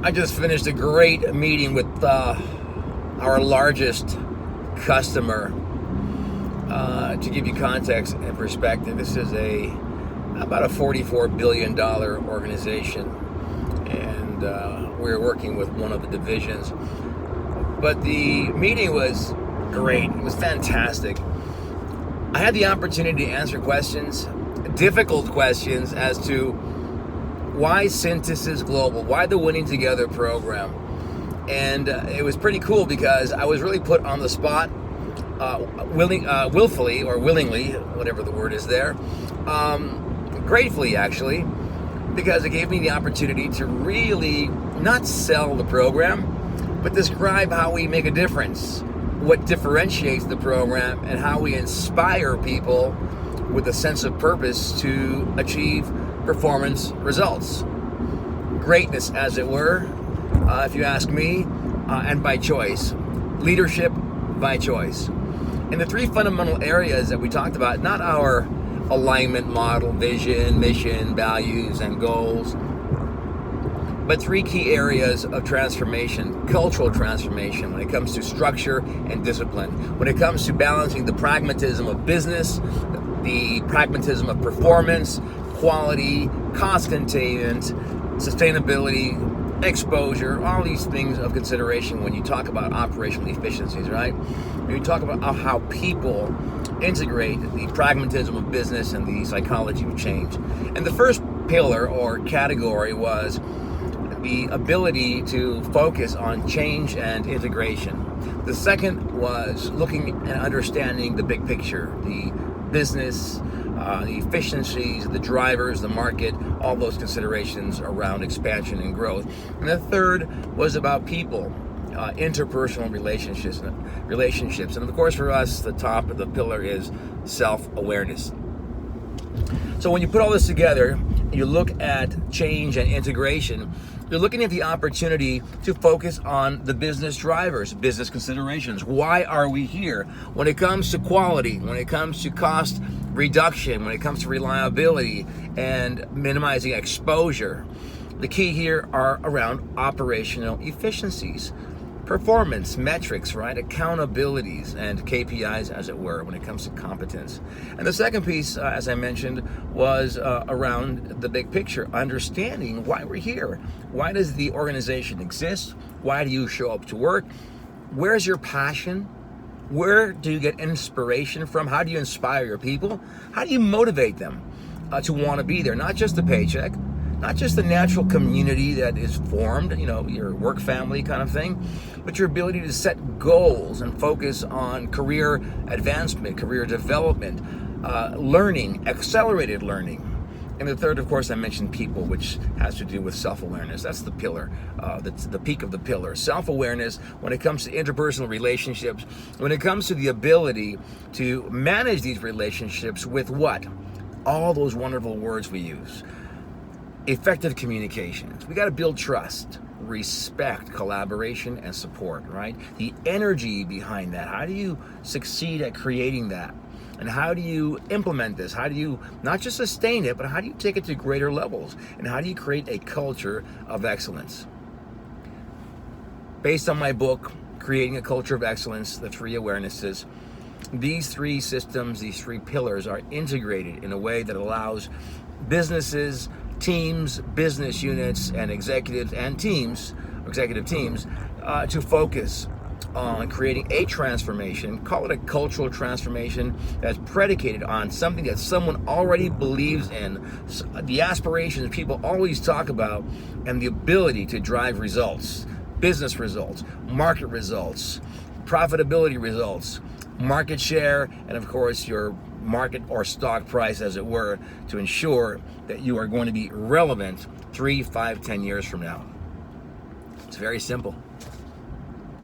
I just finished a great meeting with our largest customer. To give you context and perspective, this is about a $44 billion organization, and we're working with one of the divisions. But the meeting was great. It was fantastic. I had the opportunity to answer questions, difficult questions, as to why Synthesis Global, why the Winning Together program. And it was pretty cool because I was really put on the spot, willfully or willingly, whatever the word is there, gratefully actually, because it gave me the opportunity to really not sell the program, but describe how we make a difference, what differentiates the program, and how we inspire people with a sense of purpose to achieve performance results. Greatness, as it were, if you ask me, and by choice. Leadership by choice. And the three fundamental areas that we talked about, not our alignment model, vision, mission, values, and goals, but three key areas of transformation, cultural transformation, when it comes to structure and discipline, when it comes to balancing the pragmatism of business, the pragmatism of performance, quality, cost containment, sustainability, exposure, all these things of consideration when you talk about operational efficiencies, right? When you talk about how people integrate the pragmatism of business and the psychology of change. And the first pillar or category was the ability to focus on change and integration. The second was looking and understanding the big picture, the business, the efficiencies, the drivers, the market, all those considerations around expansion and growth. And the third was about people, interpersonal relationships. And of course, for us, the top of the pillar is self-awareness. So when you put all this together, you look at change and integration, you're looking at the opportunity to focus on the business drivers, business considerations. Why are we here? When it comes to quality, when it comes to cost reduction, when it comes to reliability and minimizing exposure, the key here are around operational efficiencies, performance metrics, right? Accountabilities and KPIs, as it were, when it comes to competence. And the second piece, as I mentioned, was around the big picture, understanding why we're here. Why does the organization exist? Why do you show up to work? Where's your passion? Where do you get inspiration from? How do you inspire your people? How do you motivate them to want to be there? Not just the paycheck, not just the natural community that is formed, your work family kind of thing, but your ability to set goals and focus on career advancement, career development, learning, accelerated learning. And the third, of course, I mentioned people, which has to do with self-awareness. That's the pillar, that's the peak of the pillar. Self-awareness when it comes to interpersonal relationships, when it comes to the ability to manage these relationships with what? All those wonderful words we use. Effective communications. We got to build trust, respect, collaboration, and support, right? The energy behind that. How do you succeed at creating that? And how do you implement this? How do you not just sustain it, but how do you take it to greater levels? And how do you create a culture of excellence? Based on my book, Creating a Culture of Excellence, the three awarenesses, these three systems, these three pillars are integrated in a way that allows businesses, teams, business units, and executive teams to focus on creating a transformation, call it a cultural transformation that's predicated on something that someone already believes in, the aspirations people always talk about, and the ability to drive results, business results, market results, profitability results, market share, and of course your market or stock price, as it were, to ensure that you are going to be relevant 3, 5, 10 years from now. It's very simple.